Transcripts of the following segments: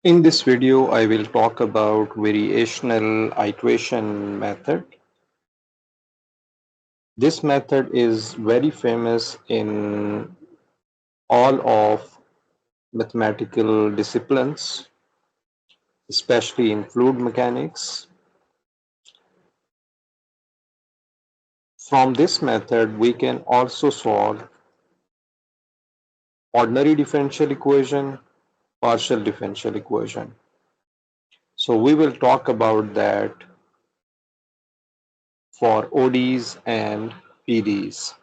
In this video, I will talk about variational iteration method. This method is very famous in all of mathematical disciplines, especially in fluid mechanics. From this method, we can also solve ordinary differential equation, partial differential equation. So we will talk about that for ODs and PDs.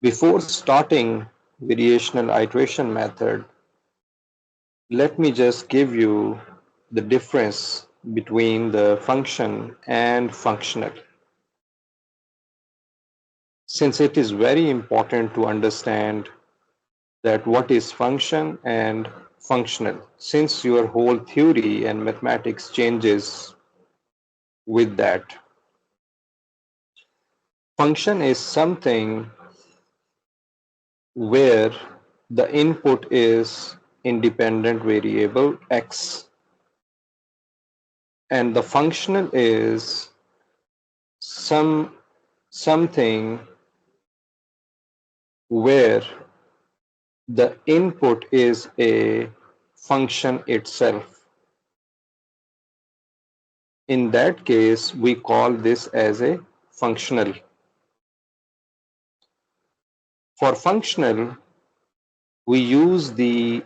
Before starting variational iteration method, let me just give you the difference between the function and functional. Since it is very important to understand that what is function and functional, since your whole theory and mathematics changes with that. Function is something where the input is independent variable x, and the functional is something where the input is a function itself. In that case, we call this as a functional. For functional, we use the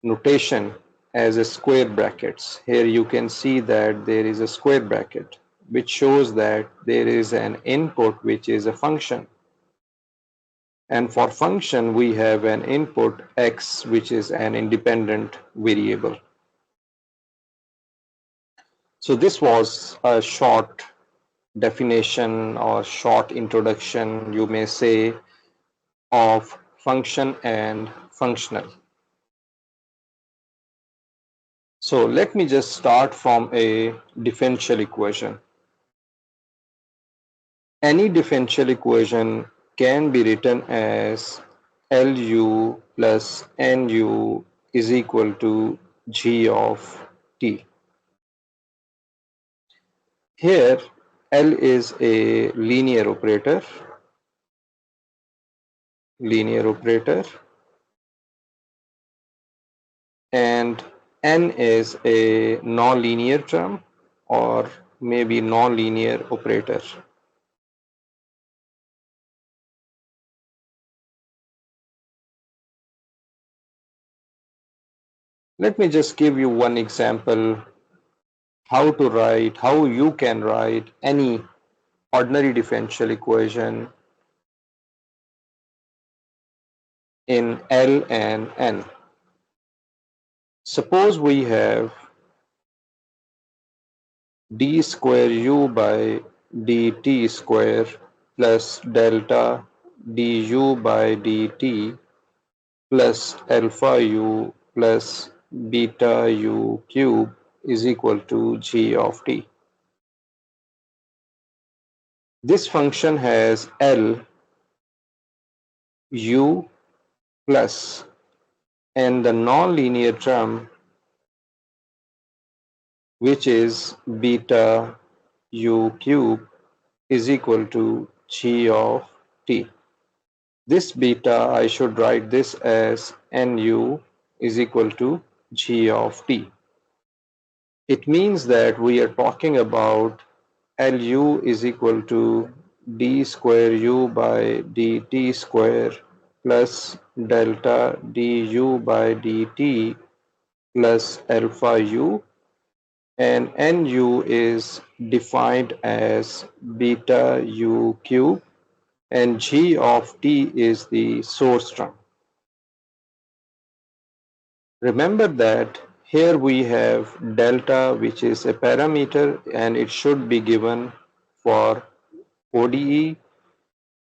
notation as a square brackets. Here you can see that there is a square bracket, which shows that there is an input which is a function. And for function, we have an input x, which is an independent variable. So this was a short definition or short introduction, you may say, of function and functional. So let me just start from a differential equation. Any differential equation can be written as Lu plus Nu is equal to g of t. Here, L is a linear operator, and N is a nonlinear term or maybe nonlinear operator. Let me just give you one example how you can write any ordinary differential equation in L and N. Suppose we have d square u by dt square plus delta du by dt plus alpha u plus beta u cube is equal to g of t. This function has L, u plus, and the nonlinear term which is beta u cube is equal to g of t. This beta, I should write this as nu is equal to g of t. It means that we are talking about Lu is equal to d square u by dt square plus delta du by dt plus alpha u, and Nu is defined as beta u cube, and g of t is the source term. Remember that here we have delta, which is a parameter, and it should be given for ODE.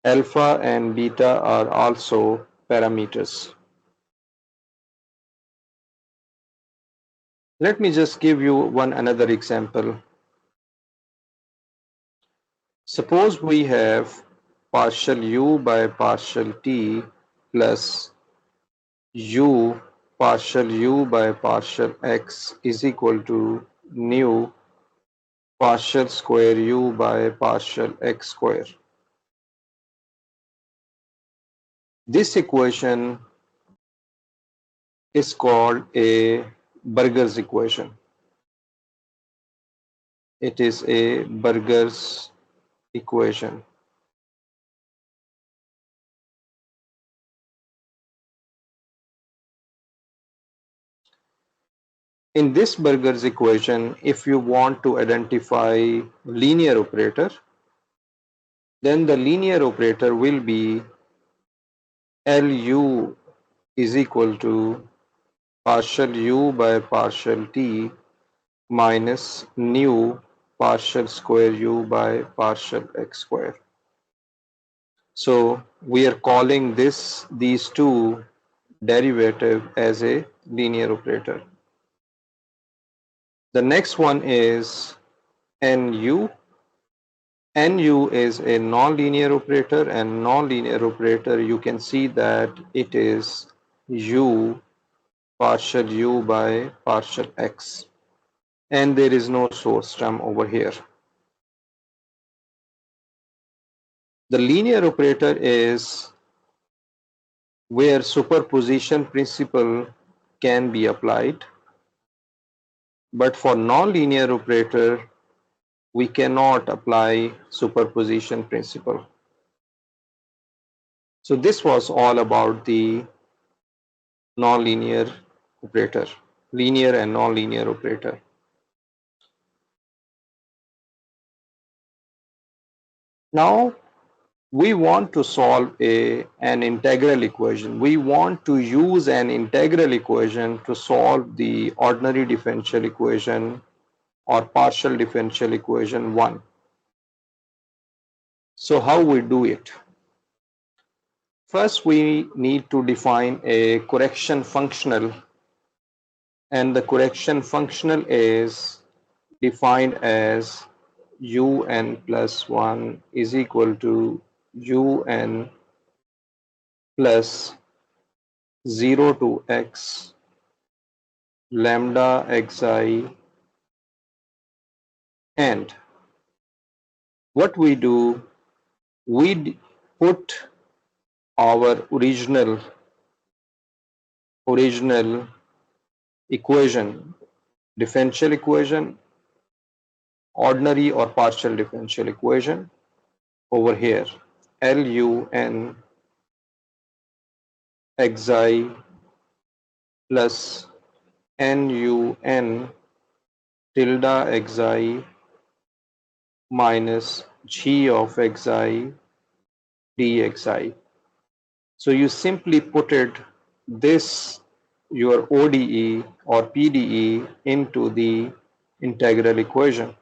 Alpha and beta are also parameters. Let me just give you another example. Suppose we have partial u by partial t plus u partial u by partial x is equal to nu partial square u by partial x square. This equation is called a Burger's equation. It is a Burger's equation. In this Burger's equation, if you want to identify linear operator, then the linear operator will be Lu is equal to partial u by partial t minus nu partial square u by partial x square. So we are calling these two derivative as a linear operator. The next one is nu. Nu is a nonlinear operator, and nonlinear operator you can see that it is u partial u by partial x, and there is no source term over here. The linear operator is where superposition principle can be applied, but for nonlinear operator we cannot apply superposition principle. So this was all about the nonlinear operator, linear and nonlinear operator. Now we want to solve an integral equation. We want to use an integral equation to solve the ordinary differential equation or partial differential equation 1. So how we do it? First, we need to define a correction functional, and the correction functional is defined as un plus 1 is equal to un plus 0 to x lambda xi, and what we do, we put our original equation, differential equation, ordinary or partial differential equation over here, lun xi plus nun tilde xi minus g of xi dxi. So you simply put this your ODE or PDE into the integral equation.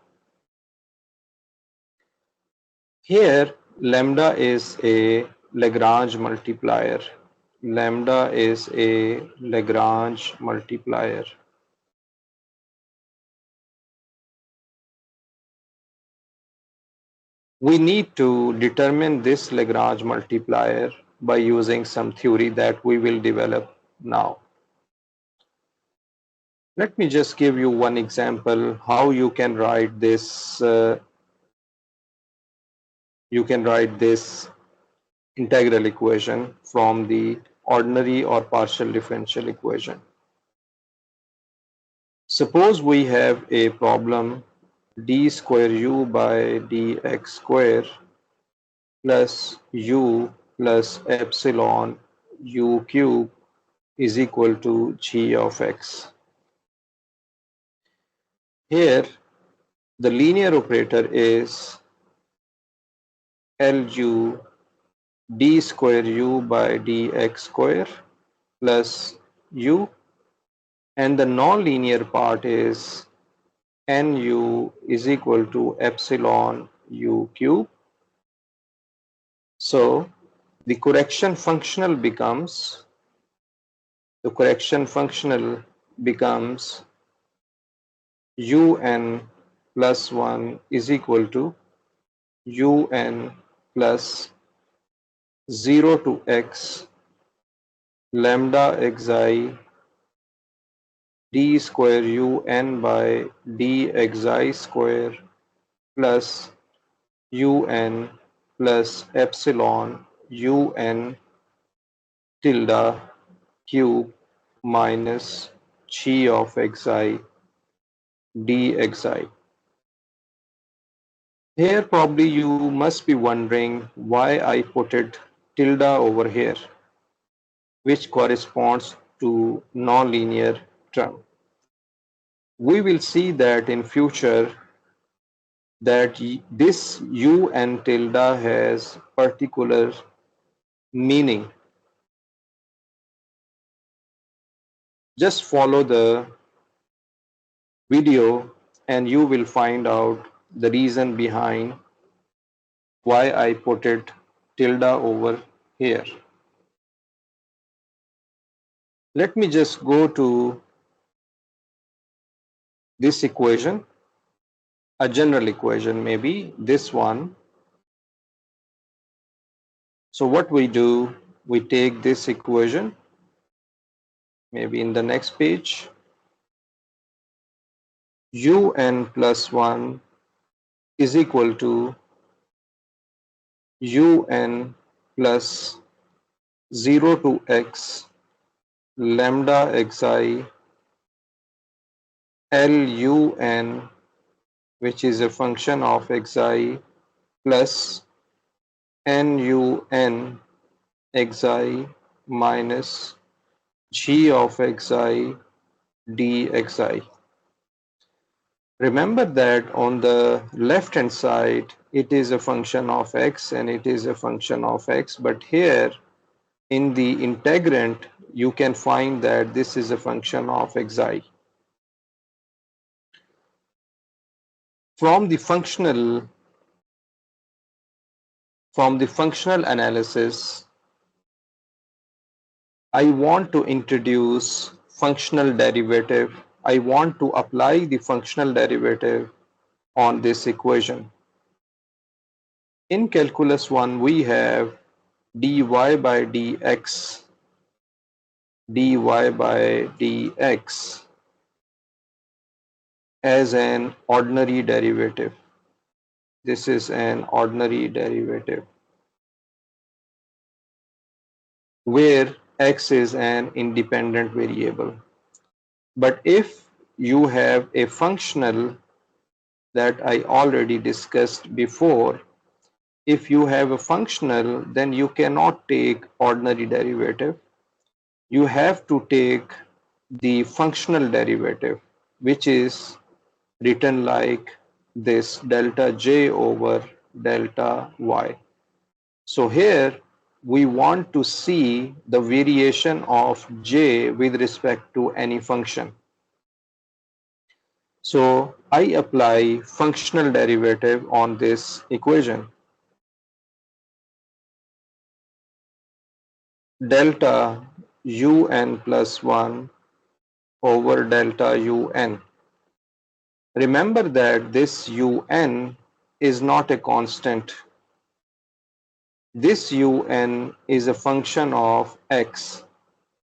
Here lambda is a Lagrange multiplier. Lambda is a Lagrange multiplier. We need to determine this Lagrange multiplier by using some theory that we will develop now. Let me just give you one example how you can write this. You can write this integral equation from the ordinary or partial differential equation. Suppose we have a problem d square u by dx square plus u plus epsilon u cube is equal to g of x. Here the linear operator is Lu d square u by dx square plus u, and the nonlinear part is nu is equal to epsilon u cube. So the correction functional becomes un plus 1 is equal to un plus 0 to x lambda xi d square un by dxi square plus un plus epsilon un tilde cube minus chi of xi dxi. Here probably you must be wondering why I put it tilde over here, which corresponds to nonlinear term. We will see that in future that this un tilde has particular meaning. Just follow the video and you will find out the reason behind why I put it tilde over here. Let me just go to this equation, a general equation, maybe this one. So what we do, we take this equation, maybe in the next page, un plus 1 is equal to un plus 0 to x lambda xi lun, which is a function of xi, plus nun xi minus g of xi dxi. Remember that on the left hand side it is a function of x and it is a function of x, but here in the integrand you can find that this is a function of xi. From the functional analysis, I want to introduce functional derivative. I want to apply the functional derivative on this equation. In calculus 1 we have dy by dx as an ordinary derivative. This is an ordinary derivative where x is an independent variable. But if you have a functional that I already discussed before, if you have a functional, then you cannot take ordinary derivative. You have to take the functional derivative, which is written like this, delta j over delta y. So here we want to see the variation of j with respect to any function. So I apply functional derivative on this equation. Delta un plus 1 over delta un. Remember that this un is not a constant. This un is a function of x.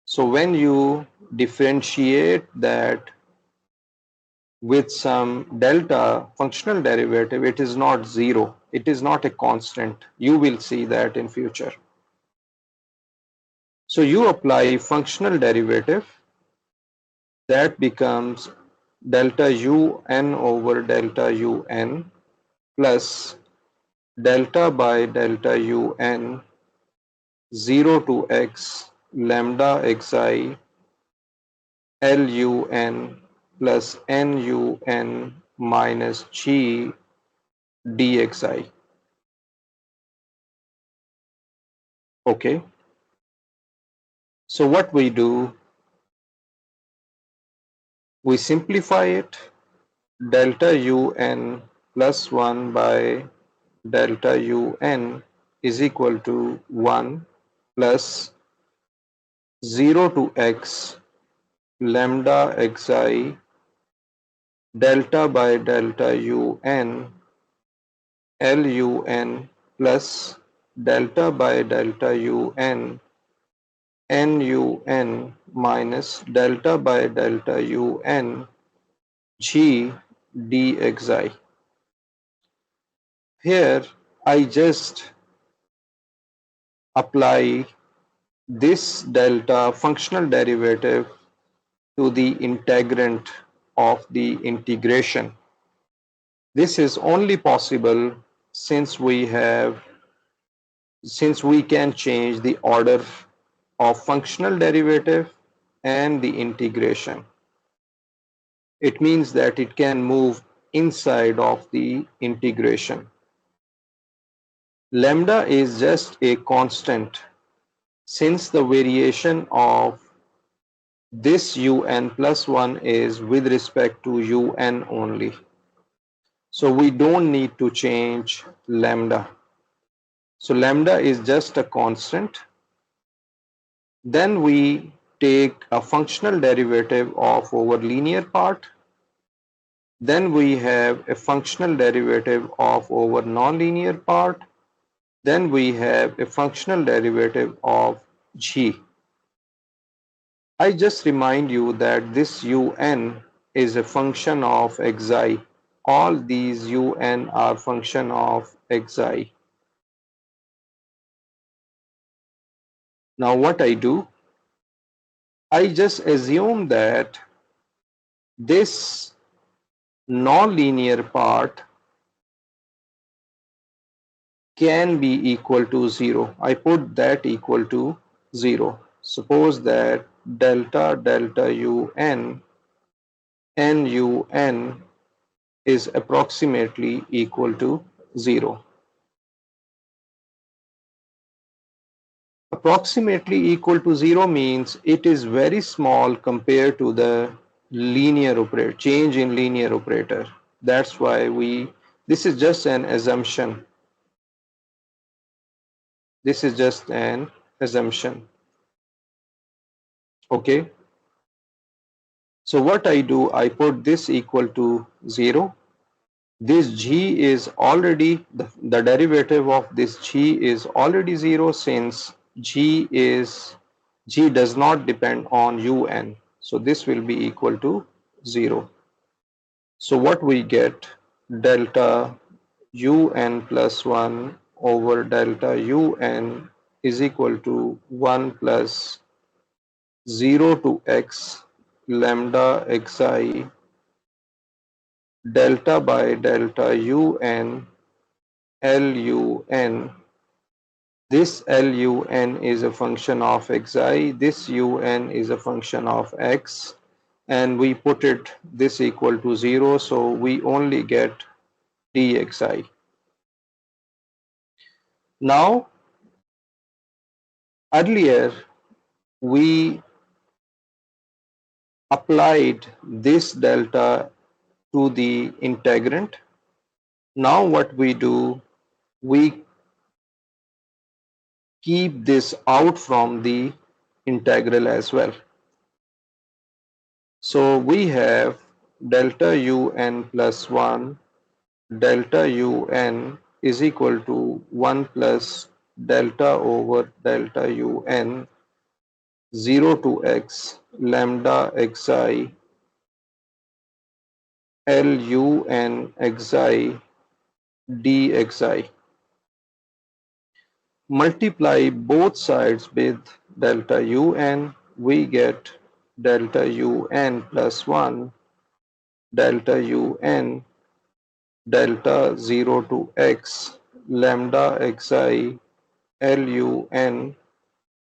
So when you differentiate that with some delta functional derivative, it is not zero. It is not a constant. You will see that in future. So you apply functional derivative, that becomes delta un over delta un plus delta by delta un 0 to x lambda xi lun plus nun minus g dxi. Okay. So what we do, we simplify it. Delta un plus 1 by delta un is equal to 1 plus 0 to x lambda xi delta by delta un lun plus delta by delta un nun minus delta by delta un g dxi. Here I just apply this delta functional derivative to the integrand of the integration. This is only possible since we can change the order of functional derivative and the integration. It means that it can move inside of the integration. Lambda is just a constant since the variation of this un plus 1 is with respect to un only. So we don't need to change lambda. So lambda is just a constant. Then we take a functional derivative of our linear part. Then we have a functional derivative of our nonlinear part. Then we have a functional derivative of g. I just remind you that this un is a function of xi. All these un are function of xi. Now what I do, I just assume that this nonlinear part can be equal to 0. I put that equal to 0. Suppose that delta delta un nun is approximately equal to 0. Approximately equal to 0 means it is very small compared to the linear operator, change in linear operator. That's why this is just an assumption. This is just an assumption. Okay. So what I do, I put this equal to 0. This g is already, the derivative of this g is already 0 since g does not depend on un. So this will be equal to 0. So what we get, delta un plus 1 over delta un is equal to 1 plus 0 to x lambda xi delta by delta un lun. This lun is a function of xi, this un is a function of x, and we put it this equal to 0, so we only get dxi. Now, earlier we applied this delta to the integrand. Now what we do, we keep this out from the integral as well. So we have delta un plus 1 delta un is equal to 1 plus delta over delta un 0 to x lambda xi lun xi dxi. Multiply both sides with delta un, we get delta un plus 1 delta un delta 0 to x lambda xi lun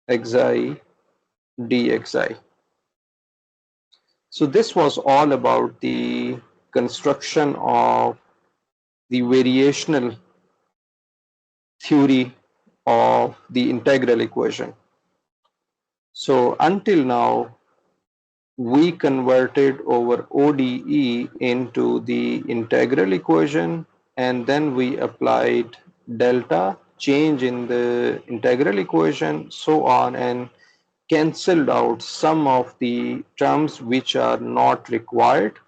xi dxi. So this was all about the construction of the variational theory of the integral equation. So until now, we converted our ODE into the integral equation, and then we applied delta, change in the integral equation, so on, and cancelled out some of the terms which are not required.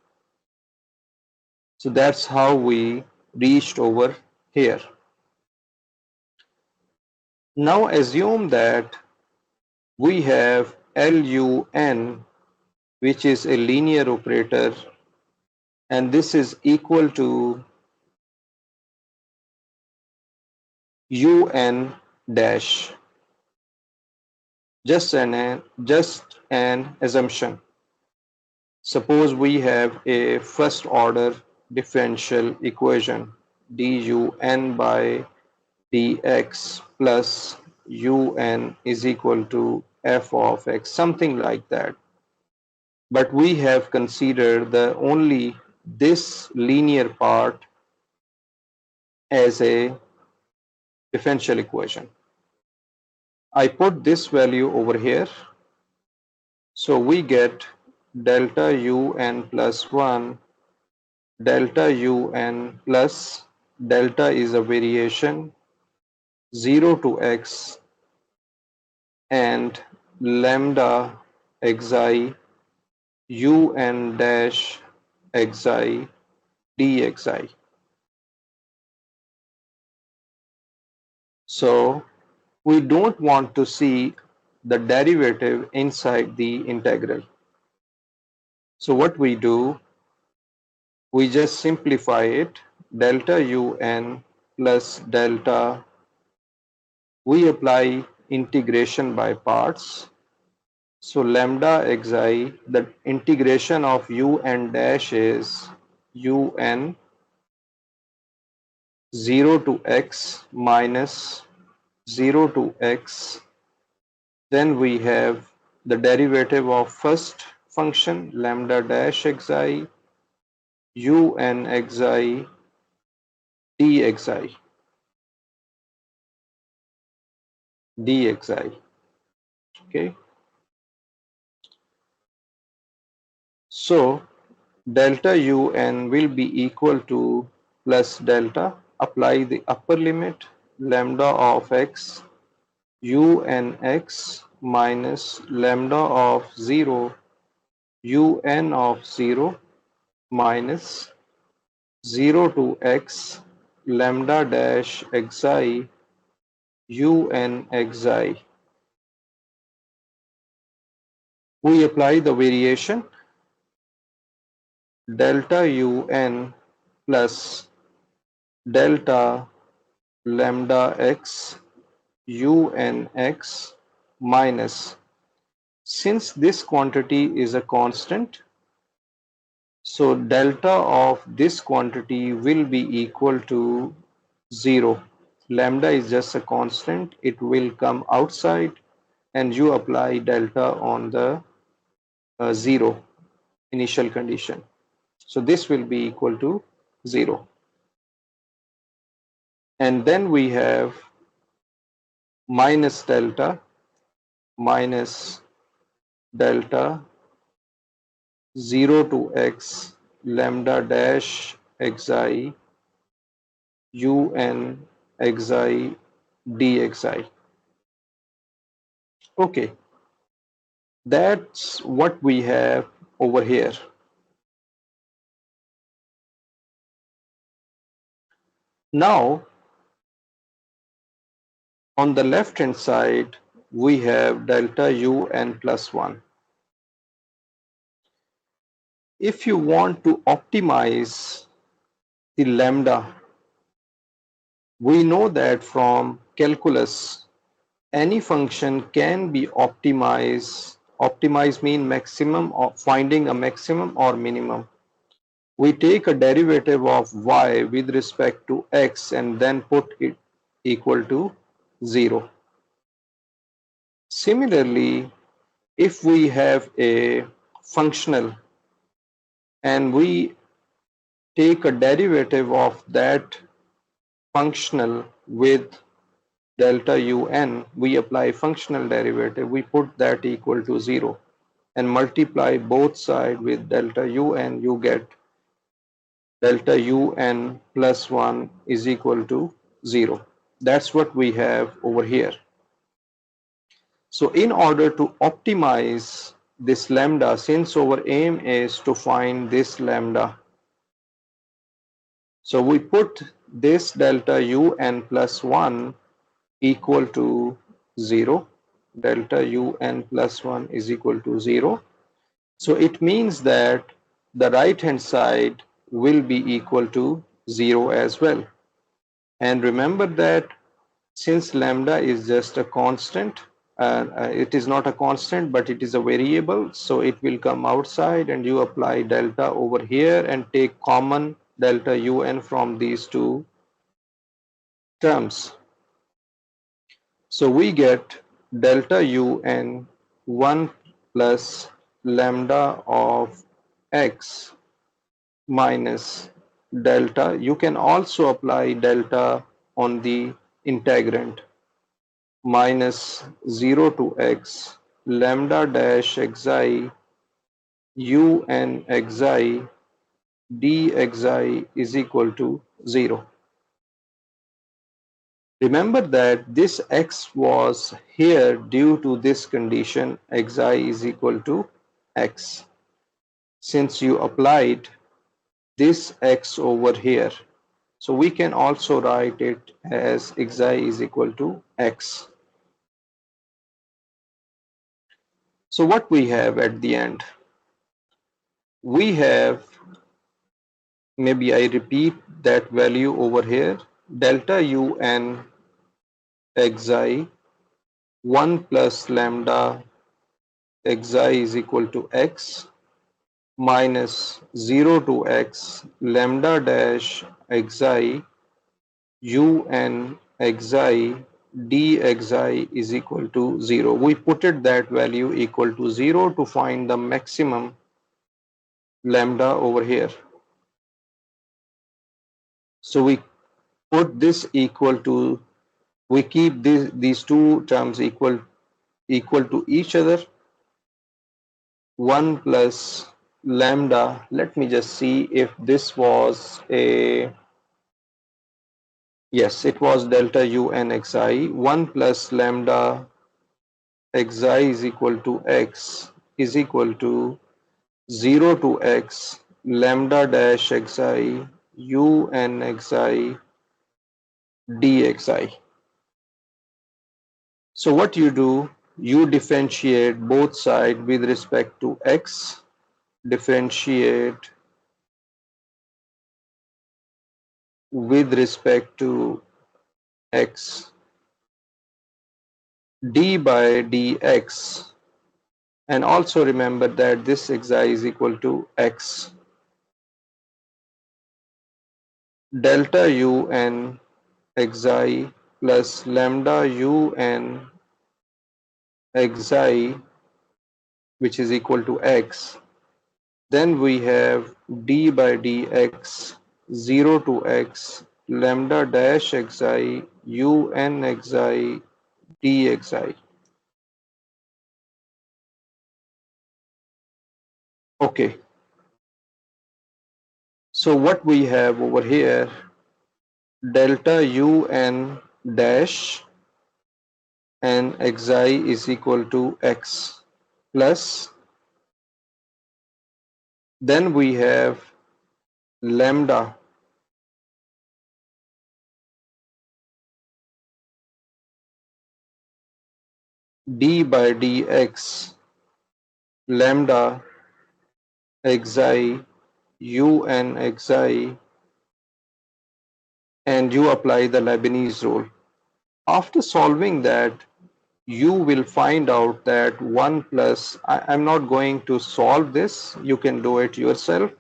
So that's how we reached over here. Now assume that we have LUN, which is a linear operator, and this is equal to UN dash. Just an assumption. Suppose we have a first order differential equation dun by dx plus un is equal to f of x, something like that. But we have considered the only this linear part as a differential equation. I put this value over here, so we get delta un plus 1, delta un plus delta is a variation 0 to x, and lambda xi un dash xi dxi. So we don't want to see the derivative inside the integral. So what we do, we just simplify it. Delta un plus delta, we apply integration by parts. So lambda xi, the integration of un dash is un 0 to x minus 0 to x. Then we have the derivative of first function lambda dash xi un xi dxi dxi. Okay, so delta un will be equal to plus delta, apply the upper limit lambda of x unx minus lambda of 0 un of 0 minus 0 to x lambda dash xi un xi. We apply the variation delta un plus delta lambda x unx minus, since this quantity is a constant, so delta of this quantity will be equal to 0. Lambda is just a constant, it will come outside, and you apply delta on the 0 initial condition. So this will be equal to 0. And then we have minus delta 0 to x lambda dash xi un xi dxi. Okay, that's what we have over here. Now, on the left hand side, we have delta un plus 1. If you want to optimize the lambda, we know that from calculus, any function can be optimized. Optimize mean maximum, or finding a maximum or minimum. We take a derivative of y with respect to x and then put it equal to 0. Similarly, if we have a functional and we take a derivative of that functional with delta un, we apply functional derivative, we put that equal to 0 and multiply both sides with delta un, you get delta un plus 1 is equal to 0. That's what we have over here. So in order to optimize this lambda, since our aim is to find this lambda, so we put this delta un plus 1 equal to 0. delta un plus 1 is equal to 0. So it means that the right hand side will be equal to 0 as well. And remember that since lambda is just a constant, it is not a constant but it is a variable, so it will come outside and you apply delta over here and take common delta un from these two terms. So we get delta un 1 plus lambda of x minus delta. You can also apply delta on the integrand, minus 0 to x lambda dash xi un xi dxi is equal to 0. Remember that this x was here due to this condition xi is equal to x. Since you applied this x over here, so we can also write it as xi is equal to x. So what we have at the end? We have, maybe I repeat that value over here, delta un xi 1 plus lambda xi is equal to x minus 0 to x lambda dash xi un xi dxi is equal to 0. We put it that value equal to 0 to find the maximum lambda over here. So we put this equal to, we keep these two terms equal to each other. 1 plus lambda, let me just see if this was a, yes, it was delta un xi. 1 plus lambda xi is equal to x is equal to 0 to x lambda dash xi un xi dxi. So what you do, you differentiate both sides with respect to x, differentiate with respect to x, d by dx, and also remember that this xi is equal to x delta un xi plus lambda un xi, which is equal to x. Then we have d by dx 0 to x lambda dash xi un xi dxi. Okay, so what we have over here, delta un dash and xi is equal to x plus, then we have lambda d by dx lambda xi un xi, and you apply the Leibniz rule. After solving that, you will find out that 1 plus, I'm not going to solve this, you can do it yourself.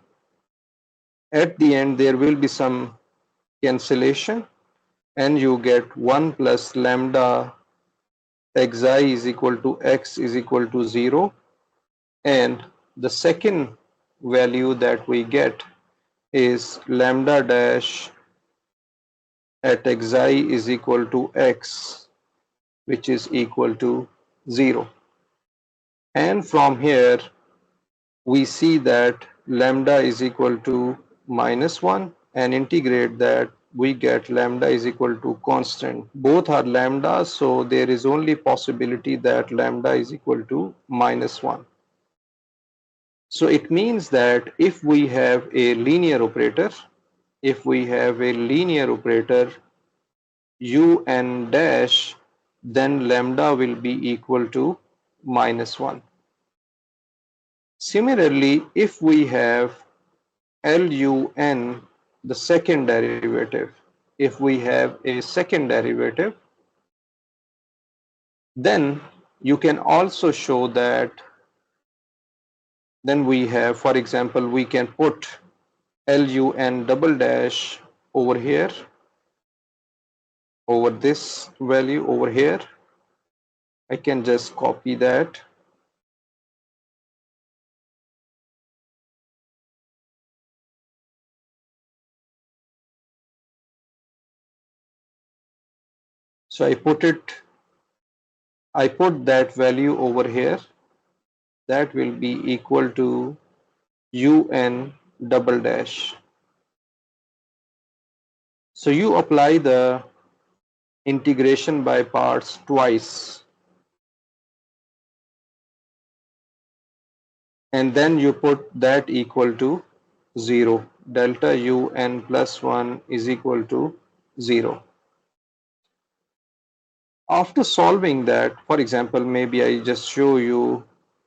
At the end, there will be some cancellation, and you get 1 plus lambda xi is equal to x is equal to 0. And the second value that we get is lambda dash at xi is equal to x, which is equal to 0. And from here, we see that lambda is equal to minus 1, and integrate that, we get lambda is equal to constant. Both are lambda, so there is only possibility that lambda is equal to minus 1. So it means that if we have a linear operator, un dash then lambda will be equal to -1. Similarly, if we have LUN, the second derivative, if we have a second derivative, then you can also show that then we have, for example, we can put LUN double dash over here, over this value over here. I can just copy that. So I put that value over here. That will be equal to UN double dash. So you apply the integration by parts twice, and then you put that equal to 0. Delta UN plus 1 is equal to 0. After solving that, for example, maybe I just show you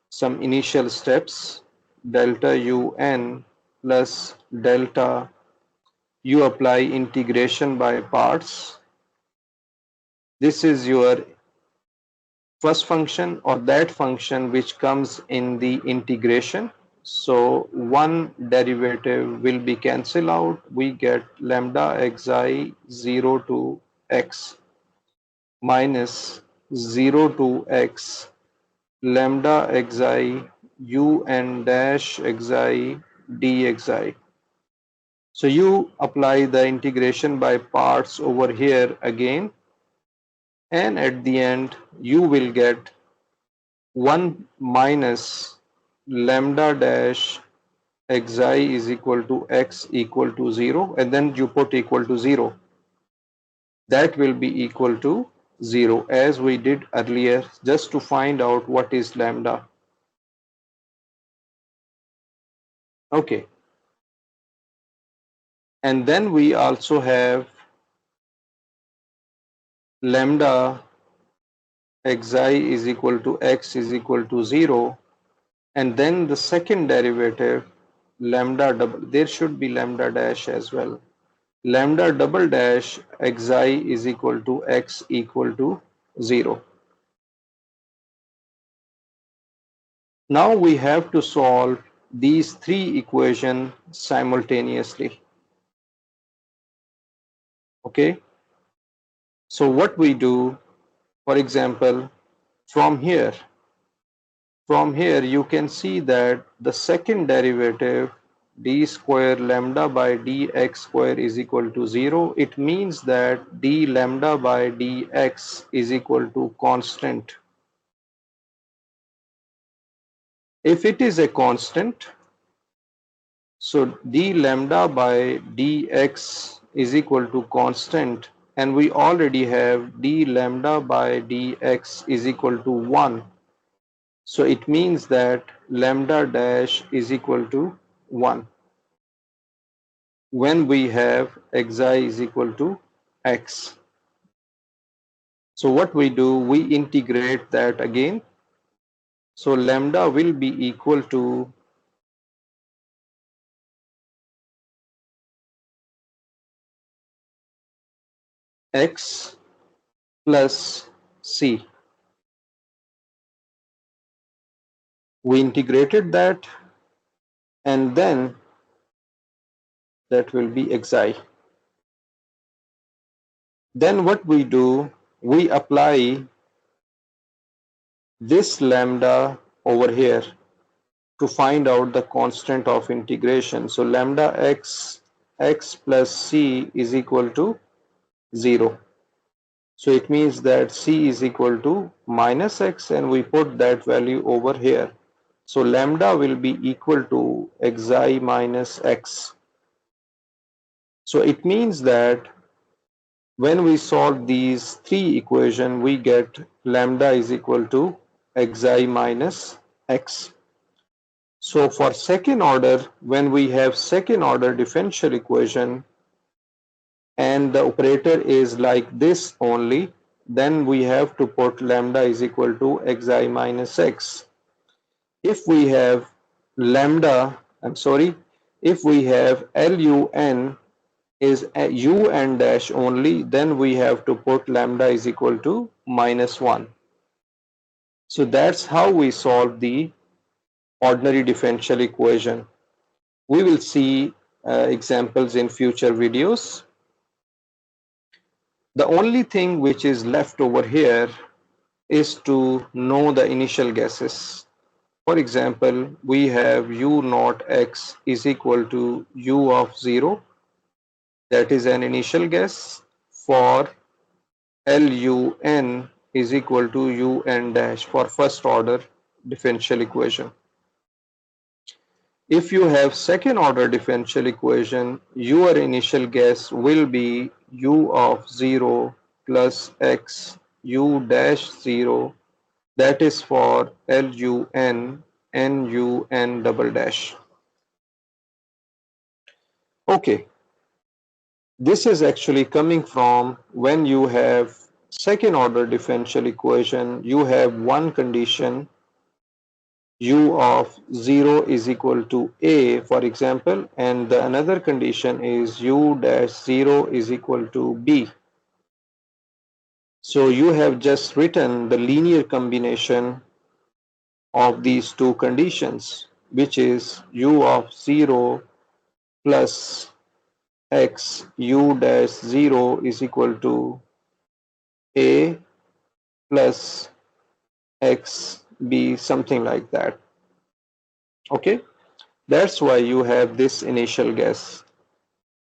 some initial steps. Delta UN plus delta, you apply integration by parts. This is your first function, or that function which comes in the integration. So one derivative will be cancelled out. We get lambda xi 0 to x minus 0 to x lambda xi un dash xi dxi. So you apply the integration by parts over here again, and at the end you will get 1 minus lambda dash xi is equal to x equal to 0, and then you put equal to 0. That will be equal to 0 as we did earlier, just to find out what is lambda. Okay. And then we also have lambda xi is equal to x is equal to 0, and then the second derivative lambda double, there should be lambda dash as well. Lambda double dash xi is equal to x equal to 0. Now we have to solve these three equations simultaneously. Okay. So what we do, for example, from here you can see that the second derivative d square lambda by dx square is equal to 0. It means that d lambda by dx is equal to constant. If it is a constant, so d lambda by dx is equal to constant, and we already have d lambda by dx is equal to 1. So it means that lambda dash is equal to 1 when we have xi is equal to x. So what we do, we integrate that again. So lambda will be equal to x plus c. We integrated that, and then that will be xi. Then what we do, we apply this lambda over here to find out the constant of integration. So lambda x plus c is equal to 0. So it means that c is equal to minus x, and we put that value over here. So lambda will be equal to xi minus x. So it means that when we solve these three equations, we get lambda is equal to xi minus x. So for second order, when we have second order differential equation and the operator is like this only, then we have to put lambda is equal to xi minus x. If we have lambda, if we have LUN is a UN dash only, then we have to put lambda is equal to minus 1. So that's how we solve the ordinary differential equation. We will see examples in future videos. The only thing which is left over here is to know the initial guesses. For example, we have u naught x is equal to u of 0. That is an initial guess. For LUN is equal to UN dash for first order differential equation. If you have second order differential equation, your initial guess will be u of 0 plus x u dash 0, that is for LUN NUN double dash. Okay, this is actually coming from when you have second order differential equation, you have one condition u of 0 is equal to a, for example, and the another condition is u dash 0 is equal to b. So you have just written the linear combination of these two conditions, which is u of 0 plus x u dash 0 is equal to a plus x b, something like that. Okay, that's why you have this initial guess.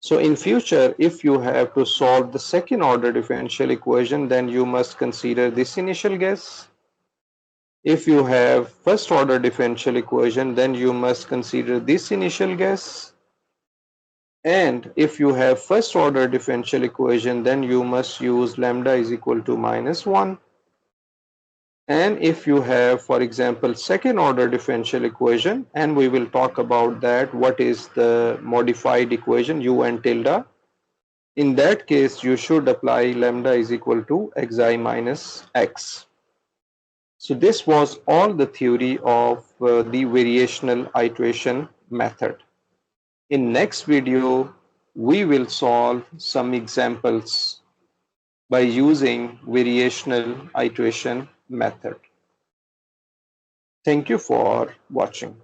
So in future, if you have to solve the second order differential equation, then you must consider this initial guess. If you have first order differential equation, then you must consider this initial guess. And if you have first order differential equation, then you must use lambda is equal to minus 1. And if you have, for example, second order differential equation, and we will talk about that, what is the modified equation UN tilde. In that case, you should apply lambda is equal to xi minus x. So this was all the theory of the variational iteration method. In next video, we will solve some examples by using variational iteration method. Thank you for watching.